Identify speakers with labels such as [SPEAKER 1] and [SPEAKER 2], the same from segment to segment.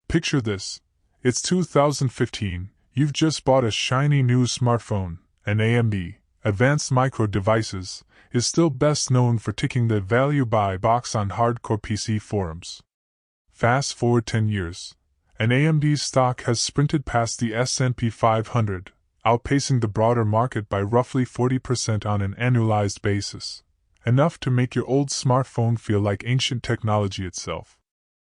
[SPEAKER 1] Picture this. It's 2015, you've just bought a shiny new smartphone, and AMD, Advanced Micro Devices, is still best known for ticking the value buy box on hardcore PC forums. Fast forward 10 years, and AMD's stock has sprinted past the S&P 500, outpacing the broader market by roughly 40% on an annualized basis, enough to make your old smartphone feel like ancient technology itself.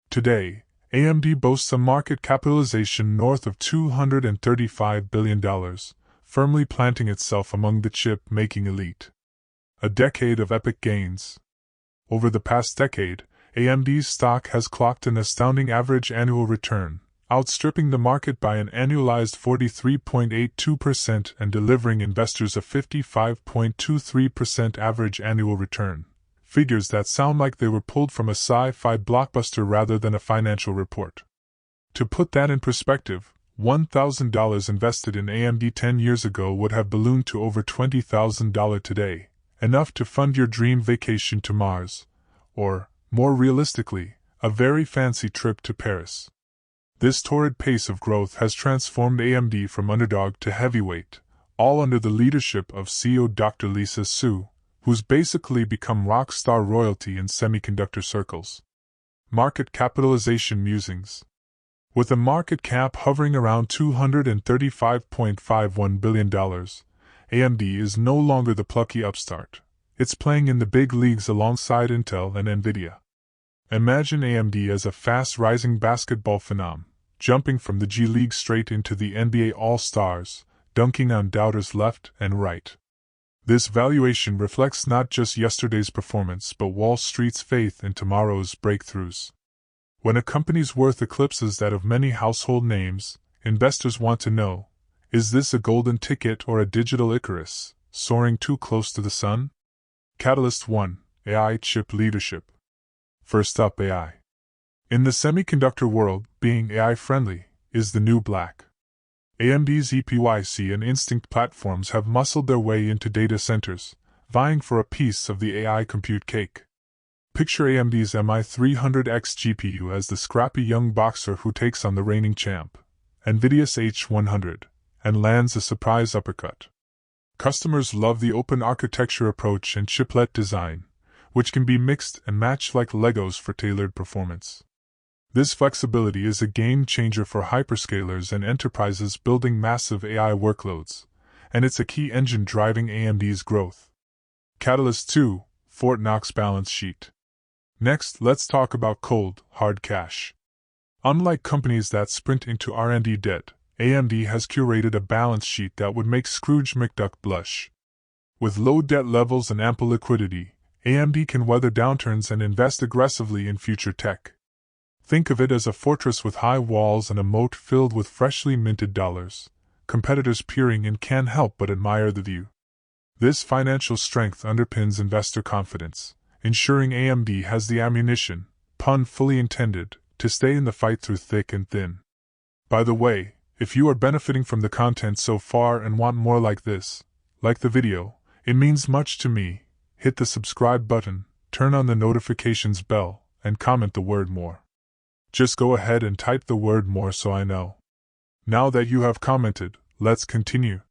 [SPEAKER 1] Today, AMD boasts a market capitalization north of $235 billion, firmly planting itself among the chip-making elite. A decade of epic gains. Over the past decade, AMD's stock has clocked an astounding average annual return, outstripping the market by an annualized 43.82% and delivering investors a 55.23% average annual return. Figures that sound like they were pulled from a sci-fi blockbuster rather than a financial report. To put that in perspective, $1,000 invested in AMD 10 years ago would have ballooned to over $20,000 today, enough to fund your dream vacation to Mars, or, more realistically, a very fancy trip to Paris. This torrid pace of growth has transformed AMD from underdog to heavyweight, all under the leadership of CEO Dr. Lisa Su, who's basically become rock star royalty in semiconductor circles. Market capitalization musings. With a market cap hovering around $235.51 billion, AMD is no longer the plucky upstart. It's playing in the big leagues alongside Intel and Nvidia. Imagine AMD as a fast-rising basketball phenom, jumping from the G League straight into the NBA All-Stars, dunking on doubters left and right. This valuation reflects not just yesterday's performance but Wall Street's faith in tomorrow's breakthroughs. When a company's worth eclipses that of many household names, investors want to know, is this a golden ticket or a digital Icarus, soaring too close to the sun? Catalyst 1: AI Chip Leadership. First up, AI. In the semiconductor world, being AI-friendly is the new black. AMD's EPYC and Instinct platforms have muscled their way into data centers, vying for a piece of the AI compute cake. Picture AMD's MI300X GPU as the scrappy young boxer who takes on the reigning champ, NVIDIA's H100, and lands a surprise uppercut. Customers love the open architecture approach and chiplet design, which can be mixed and matched like Legos for tailored performance. This flexibility is a game changer for hyperscalers and enterprises building massive AI workloads, and it's a key engine driving AMD's growth. Catalyst 2: Fort Knox Balance Sheet. Next, let's talk about cold, hard cash. Unlike companies that sprint into R&D debt, AMD has curated a balance sheet that would make Scrooge McDuck blush. With low debt levels and ample liquidity, AMD can weather downturns and invest aggressively in future tech. Think of it as a fortress with high walls and a moat filled with freshly minted dollars. Competitors peering in can't help but admire the view. This financial strength underpins investor confidence, ensuring AMD has the ammunition, pun fully intended, to stay in the fight through thick and thin. By the way, if you are benefiting from the content so far and want more like this, like the video, it means much to me. Hit the subscribe button, turn on the notifications bell, and comment the word more. Just go ahead and type the word more so I know. Now that you have commented, let's continue.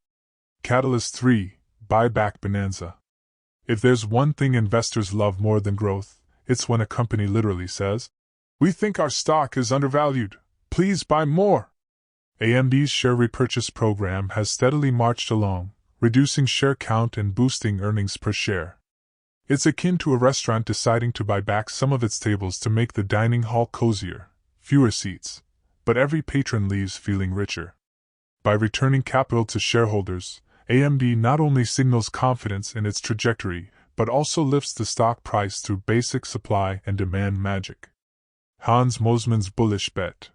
[SPEAKER 1] Catalyst 3: Buyback Bonanza. If there's one thing investors love more than growth, it's when a company literally says, "We think our stock is undervalued. Please buy more." AMD's share repurchase program has steadily marched along, reducing share count and boosting earnings per share. It's akin to a restaurant deciding to buy back some of its tables to make the dining hall cozier, fewer seats, but every patron leaves feeling richer. By returning capital to shareholders, AMD not only signals confidence in its trajectory, but also lifts the stock price through basic supply and demand magic. Hans Mosesmann's bullish bet.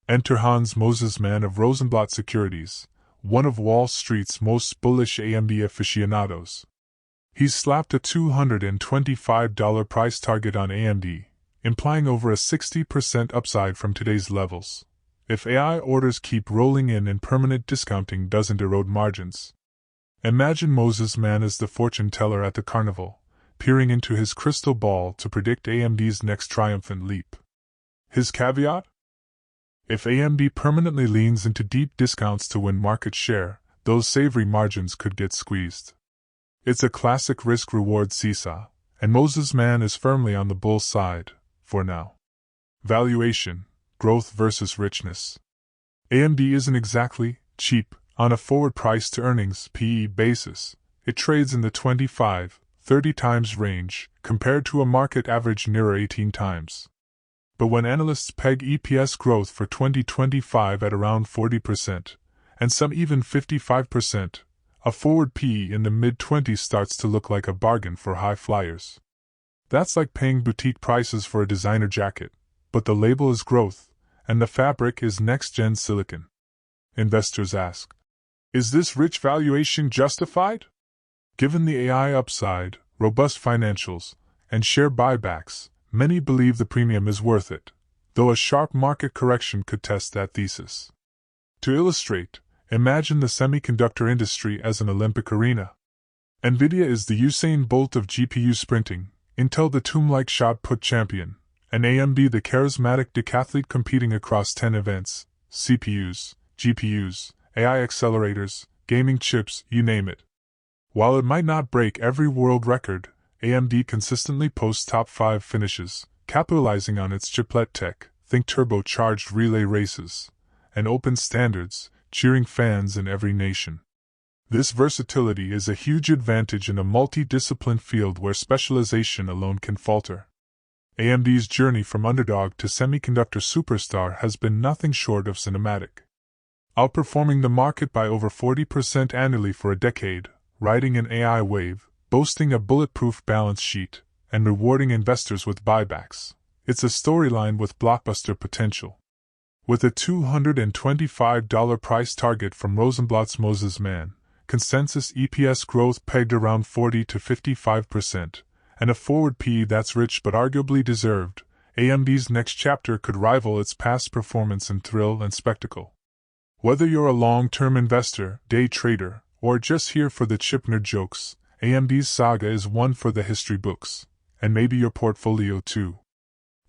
[SPEAKER 1] Enter Hans Mosesmann of Rosenblatt Securities, one of Wall Street's most bullish AMD aficionados. He's slapped a $225 price target on AMD, implying over a 60% upside from today's levels, if AI orders keep rolling in and permanent discounting doesn't erode margins. Imagine Mosesmann as the fortune teller at the carnival, peering into his crystal ball to predict AMD's next triumphant leap. His caveat? If AMD permanently leans into deep discounts to win market share, those savory margins could get squeezed. It's a classic risk-reward seesaw, and Moses Mann is firmly on the bull side, for now. Valuation, growth versus richness. AMD isn't exactly cheap on a forward price-to-earnings (PE) basis. It trades in the 25-30 times range, compared to a market average nearer 18 times. But when analysts peg EPS growth for 2025 at around 40%, and some even 55%, a forward PE in the mid-20s starts to look like a bargain for high flyers. That's like paying boutique prices for a designer jacket, but the label is growth, and the fabric is next-gen silicon. Investors ask, is this rich valuation justified? Given the AI upside, robust financials, and share buybacks, many believe the premium is worth it, though a sharp market correction could test that thesis. To illustrate, imagine the semiconductor industry as an Olympic arena. NVIDIA is the Usain Bolt of GPU sprinting, Intel the tomb-like shot put champion, and AMD the charismatic decathlete competing across 10 events: CPUs, GPUs, AI accelerators, gaming chips, you name it. While it might not break every world record, AMD consistently posts top 5 finishes, capitalizing on its chiplet tech, think turbocharged relay races, and open standards, cheering fans in every nation. This versatility is a huge advantage in a multi-discipline field where specialization alone can falter. AMD's journey from underdog to semiconductor superstar has been nothing short of cinematic. Outperforming the market by over 40% annually for a decade, riding an AI wave, boasting a bulletproof balance sheet, and rewarding investors with buybacks. It's a storyline with blockbuster potential. With a $225 price target from Rosenblatt's Moses Mann, consensus EPS growth pegged around 40 to 55%, and a forward PE that's rich but arguably deserved, AMD's next chapter could rival its past performance in thrill and spectacle. Whether you're a long-term investor, day trader, or just here for the chip nerd jokes, AMD's saga is one for the history books, and maybe your portfolio too.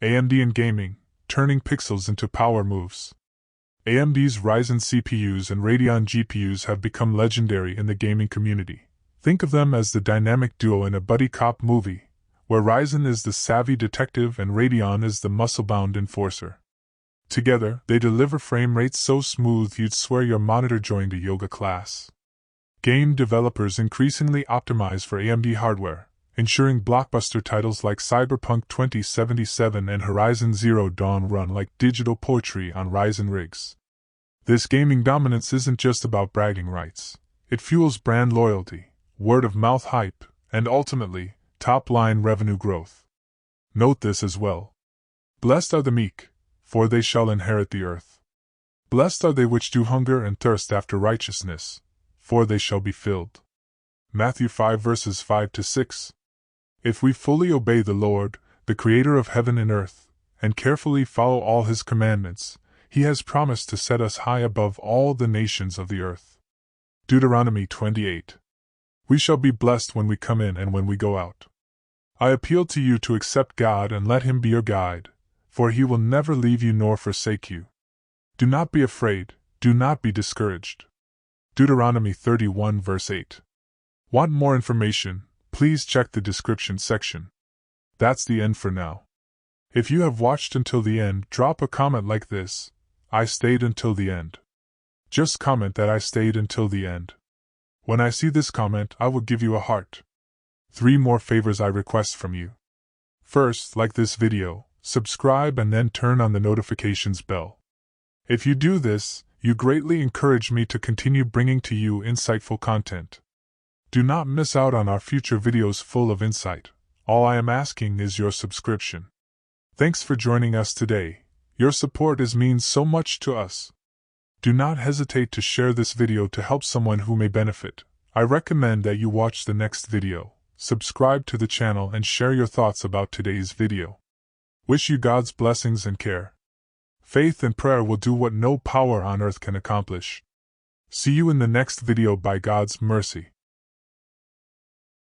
[SPEAKER 1] AMD in gaming, turning pixels into power moves. AMD's Ryzen CPUs and Radeon GPUs have become legendary in the gaming community. Think of them as the dynamic duo in a buddy cop movie, where Ryzen is the savvy detective and Radeon is the muscle-bound enforcer. Together, they deliver frame rates so smooth you'd swear your monitor joined a yoga class. Game developers increasingly optimize for AMD hardware, ensuring blockbuster titles like Cyberpunk 2077 and Horizon Zero Dawn run like digital poetry on Ryzen rigs. This gaming dominance isn't just about bragging rights. It fuels brand loyalty, word-of-mouth hype, and ultimately, top-line revenue growth. Note this as well. Blessed are the meek, for they shall inherit the earth. Blessed are they which do hunger and thirst after righteousness, for they shall be filled. Matthew 5 verses 5-6. If we fully obey the Lord, the Creator of heaven and earth, and carefully follow all His commandments, He has promised to set us high above all the nations of the earth. Deuteronomy 28. We shall be blessed when we come in and when we go out. I appeal to you to accept God and let Him be your guide, for He will never leave you nor forsake you. Do not be afraid, do not be discouraged. Deuteronomy 31 verse 8. Want more information? Please check the description section. That's the end for now. If you have watched until the end, drop a comment like this: I stayed until the end. Just comment that I stayed until the end. When I see this comment, I will give you a heart. 3 more favors I request from you. First, like this video, subscribe and then turn on the notifications bell. If you do this, you greatly encourage me to continue bringing to you insightful content. Do not miss out on our future videos full of insight. All I am asking is your subscription. Thanks for joining us today. Your support means so much to us. Do not hesitate to share this video to help someone who may benefit. I recommend that you watch the next video, subscribe to the channel and share your thoughts about today's video. Wish you God's blessings and care. Faith and prayer will do what no power on earth can accomplish. See you in the next video by God's mercy.